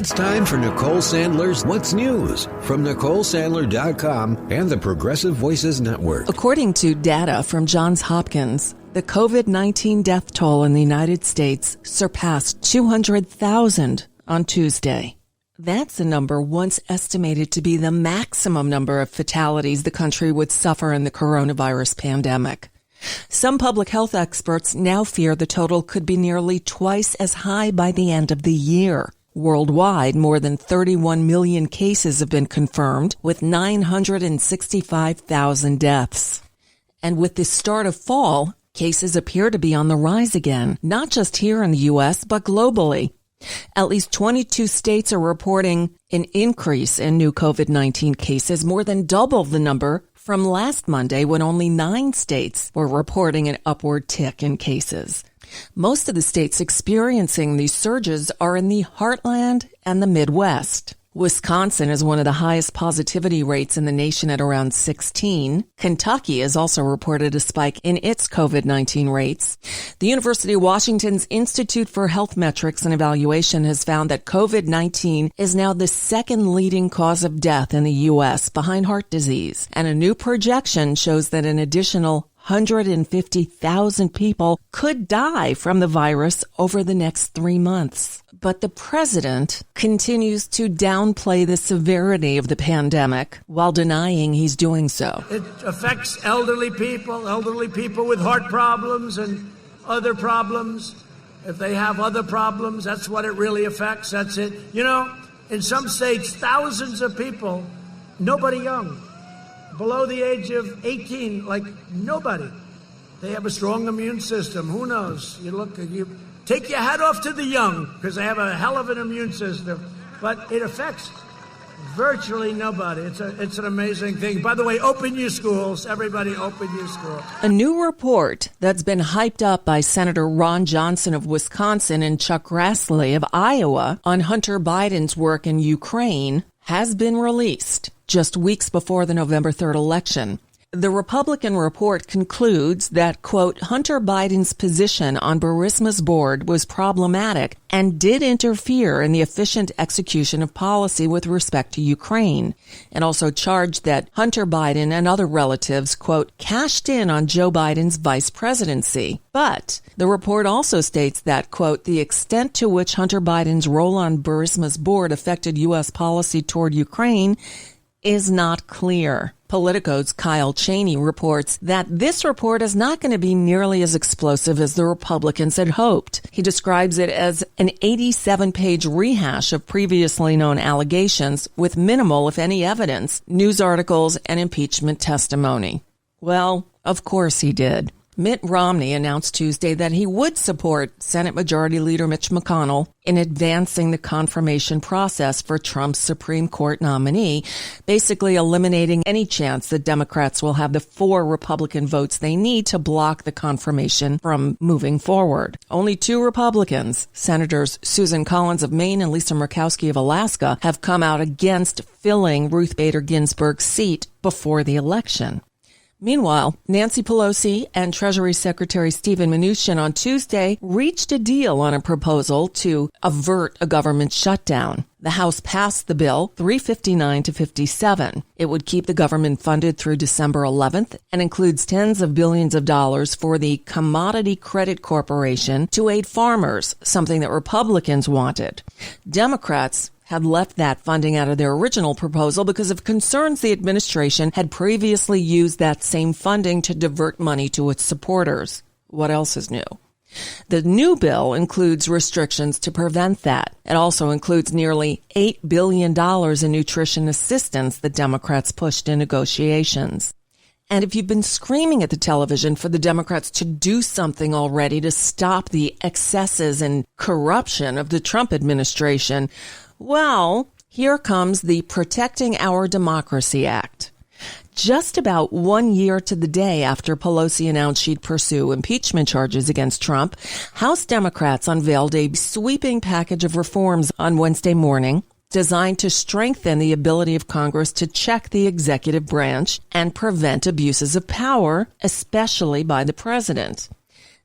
Speaker 18: It's time for Nicole Sandler's What's News from NicoleSandler.com and the Progressive Voices Network.
Speaker 19: According to data from Johns Hopkins, the COVID-19 death toll in the United States surpassed 200,000 on Tuesday. That's a number once estimated to be the maximum number of fatalities the country would suffer in the coronavirus pandemic. Some public health experts now fear the total could be nearly twice as high by the end of the year. Worldwide, more than 31 million cases have been confirmed, with 965,000 deaths. And with the start of fall, cases appear to be on the rise again, not just here in the U.S., but globally. At least 22 states are reporting an increase in new COVID-19 cases, more than double the number from last Monday when only 9 states were reporting an upward tick in cases. Most of the states experiencing these surges are in the heartland and the Midwest. Wisconsin is one of the highest positivity rates in the nation at around 16. Kentucky has also reported a spike in its COVID-19 rates. The University of Washington's Institute for Health Metrics and Evaluation has found that COVID-19 is now the second leading cause of death in the U.S. behind heart disease. And a new projection shows that an additional 150,000 people could die from the virus over the next 3 months. But the president continues to downplay the severity of the pandemic while denying he's doing so.
Speaker 3: It affects elderly people with heart problems and other problems. If they have other problems, that's what it really affects. That's it. You know, in some states, thousands of people, nobody young, below the age of 18, like nobody. They have a strong immune system. Who knows? You take your hat off to the young because they have a hell of an immune system. But it affects virtually nobody. It's an amazing thing. By the way, open your schools. Everybody open your schools.
Speaker 19: A new report that's been hyped up by Senator Ron Johnson of Wisconsin and Chuck Grassley of Iowa on Hunter Biden's work in Ukraine has been released just weeks before the November 3rd election. The Republican report concludes that, quote, Hunter Biden's position on Burisma's board was problematic and did interfere in the efficient execution of policy with respect to Ukraine, and also charged that Hunter Biden and other relatives, quote, cashed in on Joe Biden's vice presidency. But the report also states that, quote, the extent to which Hunter Biden's role on Burisma's board affected U.S. policy toward Ukraine is not clear. Politico's Kyle Cheney reports that this report is not going to be nearly as explosive as the Republicans had hoped. He describes it as an 87-page rehash of previously known allegations with minimal, if any, evidence, news articles, and impeachment testimony. Well, of course he did. Mitt Romney announced Tuesday that he would support Senate Majority Leader Mitch McConnell in advancing the confirmation process for Trump's Supreme Court nominee, basically eliminating any chance that Democrats will have the 4 Republican votes they need to block the confirmation from moving forward. Only 2 Republicans, Senators Susan Collins of Maine and Lisa Murkowski of Alaska, have come out against filling Ruth Bader Ginsburg's seat before the election. Meanwhile, Nancy Pelosi and Treasury Secretary Steven Mnuchin on Tuesday reached a deal on a proposal to avert a government shutdown. The House passed the bill 359 to 57. It would keep the government funded through December 11th and includes tens of billions of dollars for the Commodity Credit Corporation to aid farmers, something that Republicans wanted. Democrats had left that funding out of their original proposal because of concerns the administration had previously used that same funding to divert money to its supporters. What else is new? The new bill includes restrictions to prevent that. It also includes nearly $8 billion in nutrition assistance that Democrats pushed in negotiations. And if you've been screaming at the television for the Democrats to do something already to stop the excesses and corruption of the Trump administration, well, here comes the Protecting Our Democracy Act. Just about 1 year to the day after Pelosi announced she'd pursue impeachment charges against Trump, House Democrats unveiled a sweeping package of reforms on Wednesday morning designed to strengthen the ability of Congress to check the executive branch and prevent abuses of power, especially by the president.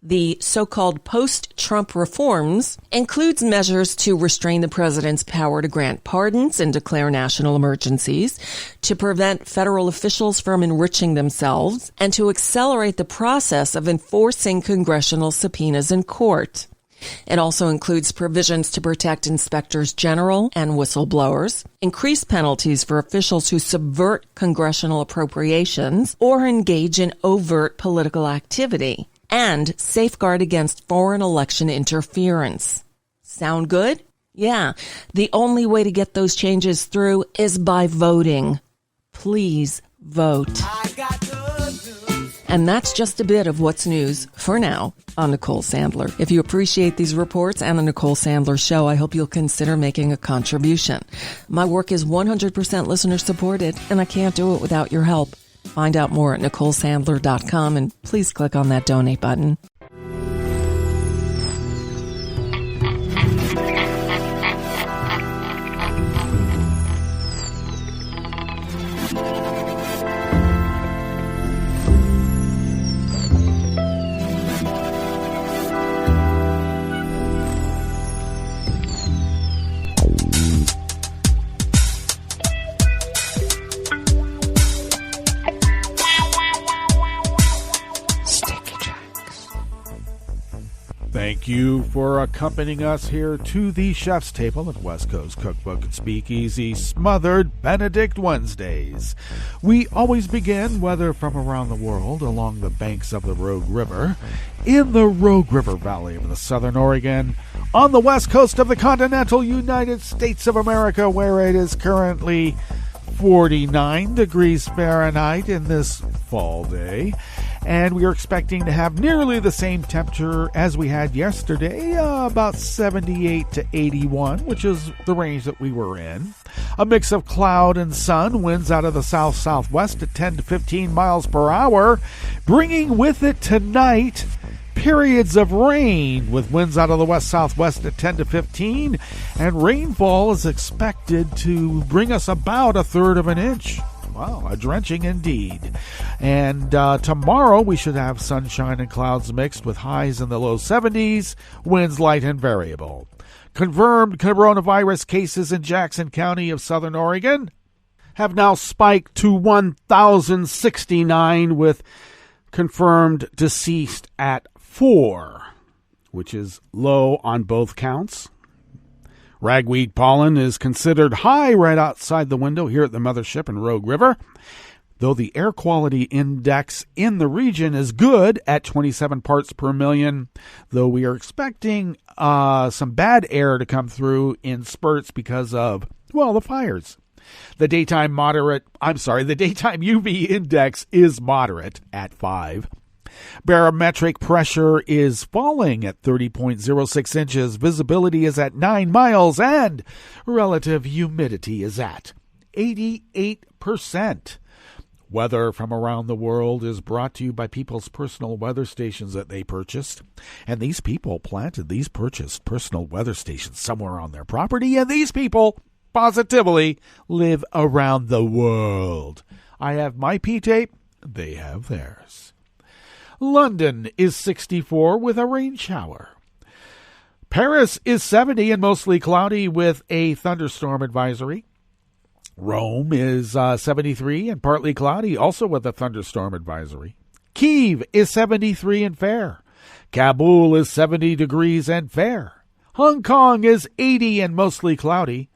Speaker 19: The so-called post-Trump reforms includes measures to restrain the president's power to grant pardons and declare national emergencies, to prevent federal officials from enriching themselves, and to accelerate the process of enforcing congressional subpoenas in court. It also includes provisions to protect inspectors general and whistleblowers, increase penalties for officials who subvert congressional appropriations or engage in overt political activity, and safeguard against foreign election interference. Sound good? Yeah. The only way to get those changes through is by voting. Please vote. And that's just a bit of what's news for now on Nicole Sandler. If you appreciate these reports and the Nicole Sandler Show, I hope you'll consider making a contribution. My work is 100% listener supported, and I can't do it without your help. Find out more at NicoleSandler.com, and please click on that donate button.
Speaker 7: Thank you for accompanying us here to the chef's table at West Coast Cookbook and Speakeasy Smothered Benedict Wednesdays. We always begin, whether from around the world, along the banks of the Rogue River, in the Rogue River Valley of the Southern Oregon, on the west coast of the continental United States of America, where it is currently 49 degrees Fahrenheit in this fall day. And we are expecting to have nearly the same temperature as we had yesterday, about 78 to 81, which is the range that we were in. A mix of cloud and sun, winds out of the south-southwest at 10 to 15 miles per hour, bringing with it tonight periods of rain with winds out of the west-southwest at 10 to 15, and rainfall is expected to bring us about a third of an inch. Wow, a drenching indeed. And tomorrow we should have sunshine and clouds mixed with highs in the low 70s, winds light and variable. Confirmed coronavirus cases in Jackson County of Southern Oregon have now spiked to 1,069 with confirmed deceased at 4, which is low on both counts. Ragweed pollen is considered high right outside the window here at the mothership in Rogue River, though the air quality index in the region is good at 27 parts per million, though we are expecting some bad air to come through in spurts because of, well, the fires. The daytime UV index is moderate at 5. Barometric pressure is falling at 30.06 inches. Visibility is at 9 miles, and relative humidity is at 88%. Weather from around the world is brought to you by people's personal weather stations that they purchased. And these people purchased personal weather stations somewhere on their property, and these people positively live around the world. I have my P-tape, they have theirs. London is 64 with a rain shower. Paris is 70 and mostly cloudy with a thunderstorm advisory. Rome is 73 and partly cloudy, also with a thunderstorm advisory. Kyiv is 73 and fair. Kabul is 70 degrees and fair. Hong Kong is 80 and mostly cloudy.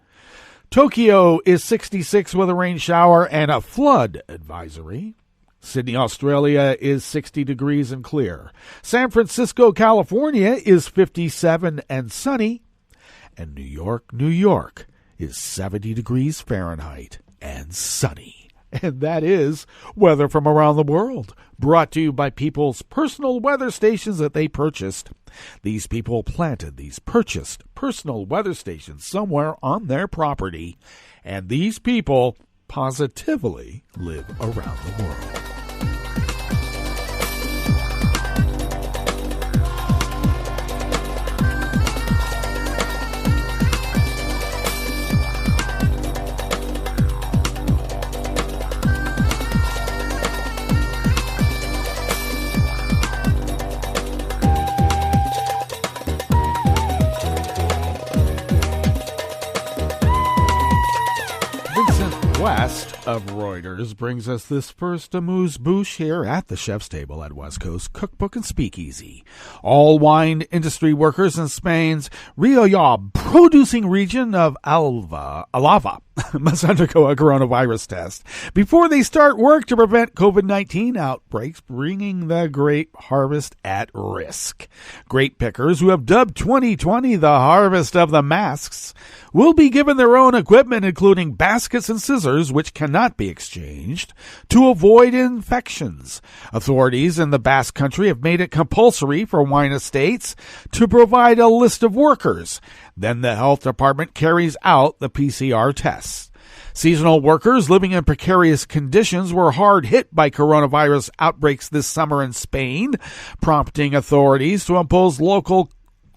Speaker 7: Tokyo is 66 with a rain shower and a flood advisory. Sydney, Australia is 60 degrees and clear. San Francisco, California is 57 and sunny. And New York is 70 degrees Fahrenheit and sunny. And that is weather from around the world, brought to you by people's personal weather stations that they purchased. These people purchased personal weather stations somewhere on their property, and these people positively live around the world. of Reuters brings us this first amuse-bouche here at the Chef's Table at West Coast Cookbook and Speakeasy. All wine industry workers in Spain's Rioja producing region of Alava must undergo a coronavirus test before they start work to prevent COVID-19 outbreaks, bringing the grape harvest at risk. Grape pickers, who have dubbed 2020 the harvest of the masks, will be given their own equipment, including baskets and scissors, which cannot be exchanged, to avoid infections. Authorities in the Basque Country have made it compulsory for wine estates to provide a list of workers. Then the health department carries out the PCR tests. Seasonal workers living in precarious conditions were hard hit by coronavirus outbreaks this summer in Spain, prompting authorities to impose local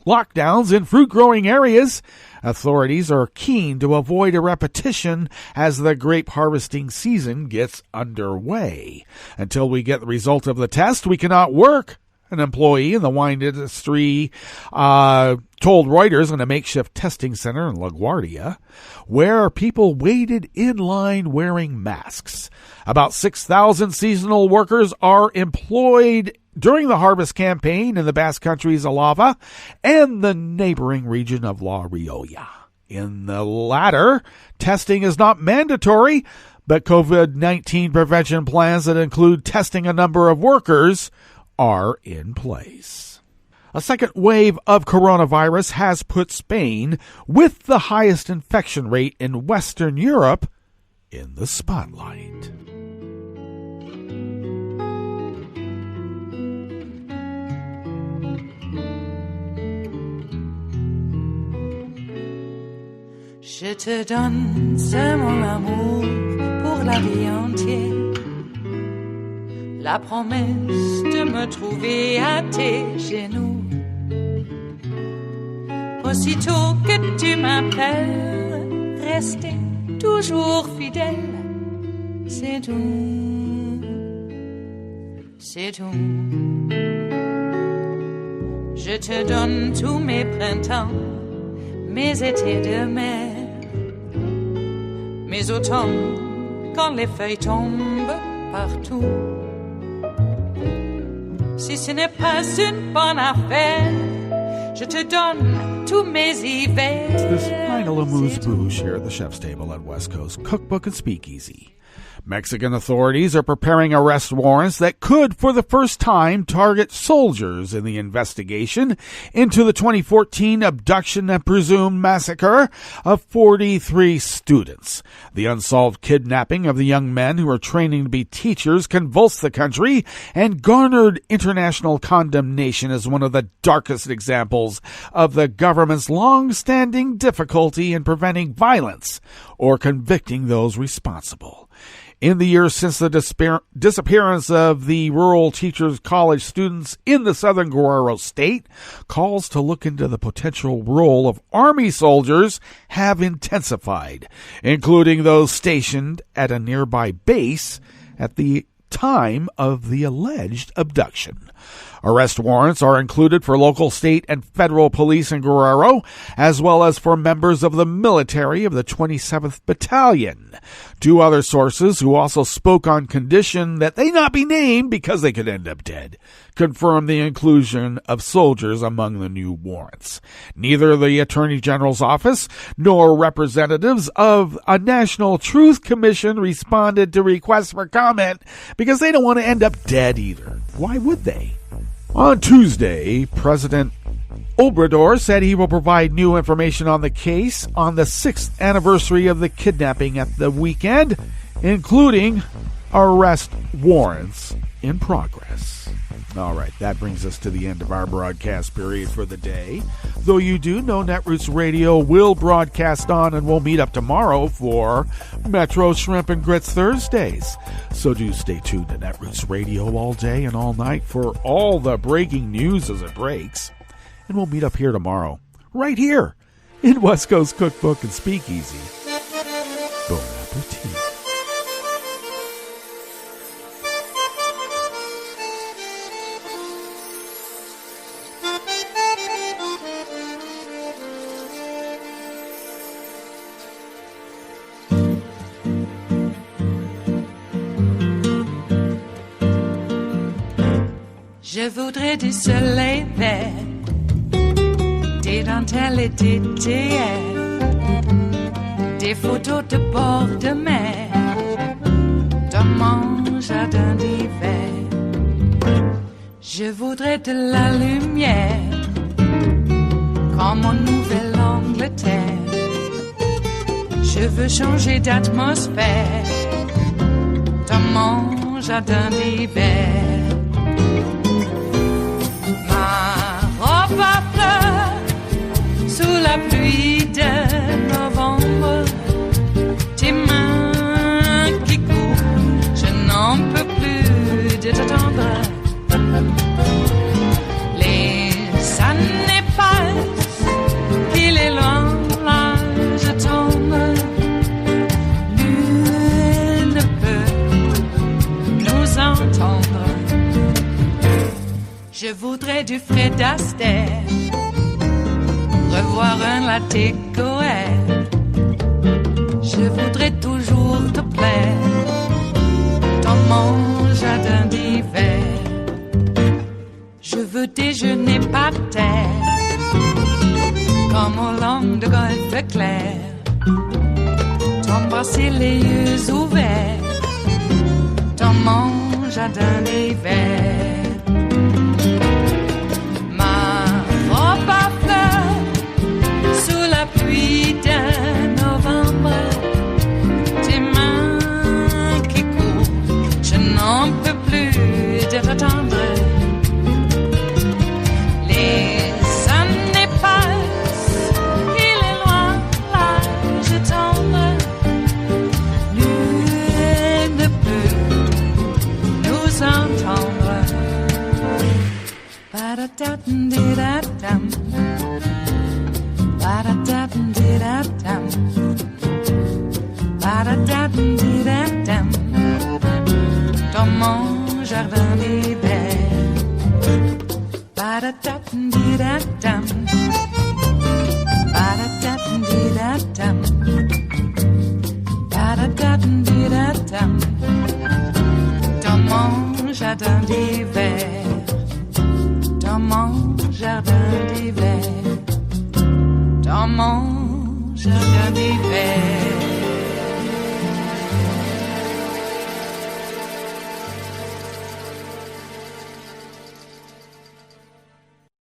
Speaker 7: lockdowns in fruit-growing areas. Authorities are keen to avoid a repetition as the grape harvesting season gets underway. Until we get the result of the test, we cannot work. An employee in the wine industry told Reuters in a makeshift testing center in LaGuardia, where people waited in line wearing masks. About 6,000 seasonal workers are employed during the harvest campaign in the Basque Country's Alava and the neighboring region of La Rioja. In the latter, testing is not mandatory, but COVID-19 prevention plans that include testing a number of workers are in place. A second wave of coronavirus has put Spain, with the highest infection rate in Western Europe, in the spotlight.
Speaker 1: Je te donne c'est mon amour pour la vie entière. La promesse de me trouver à tes genoux. Aussitôt que tu m'appelles, rester toujours fidèle. C'est tout, c'est tout. Je te donne tous mes printemps, mes étés de mer, mes automnes quand les feuilles tombent partout. Si ce n'est pas une bonne affaire, je te donne tous mes hivers.
Speaker 7: This final amuse-bouche here at the Chef's Table at West Coast Cookbook and Speakeasy. Mexican authorities are preparing arrest warrants that could, for the first time, target soldiers in the investigation into the 2014 abduction and presumed massacre of 43 students. The unsolved kidnapping of the young men who were training to be teachers convulsed the country and garnered international condemnation as one of the darkest examples of the government's long-standing difficulty in preventing violence or convicting those responsible. In the years since the disappearance of the rural teachers' college students in the southern Guerrero state, calls to look into the potential role of Army soldiers have intensified, including those stationed at a nearby base at the time of the alleged abduction. Arrest warrants are included for local, state, and federal police in Guerrero, as well as for members of the military of the 27th Battalion. Two other sources, who also spoke on condition that they not be named because they could end up dead, confirmed the inclusion of soldiers among the new warrants. Neither the Attorney General's office nor representatives of a National Truth Commission responded to requests for comment because they don't want to end up dead either. Why would they? On Tuesday, President Obrador said he will provide new information on the case on the 6th anniversary of the kidnapping at the weekend, including arrest warrants in progress. All right, that brings us to the end of our broadcast period for the day. Though you do know Netroots Radio will broadcast on, and we'll meet up tomorrow for Metro Shrimp and Grits Thursdays. So do stay tuned to Netroots Radio all day and all night for all the breaking news as it breaks. And we'll meet up here tomorrow, right here in West Coast Cookbook and Speakeasy. Bon appetit.
Speaker 1: Je voudrais du soleil vert, des dentelles et des théières, des photos de bord de mer, dans mon jardin d'hiver. Je voudrais de la lumière, comme en Nouvelle-Angleterre. Je veux changer d'atmosphère, dans mon jardin d'hiver. Ma fleur sous la pluie de novembre, tes mains qui courent, je n'en peux plus de t'attendre. Les années passent, qu'il est loin, là je tombe. Nul ne peut nous entendre. Je voudrais du Fred Astaire, revoir un latte coère. Je voudrais toujours te plaire, dans mon jardin d'hiver. Je veux déjeuner par terre, comme au long de golfe clair, t'embrasser les yeux ouverts, dans mon jardin d'hiver. Pluie de novembre, tes mains qui courent, je n'en peux plus de t'attendre. Les années passent, il est loin, là je tombe. Nul ne peut nous entendre. Ba-da-da-dum-di-da-dum. Ba-da-da-dum-di-da-dum. Ba-da-da-dum-di-da-dum. Dans mon jardin d'hiver. Ba-da-da-dum-di-da-dum. Ba-da-da-dum-di-da-dum. Ba-da-da-dum-di-da-dum. Dans mon jardin d'hiver. Dans mon jardin d'hiver. Dans mon jardin d'hiver.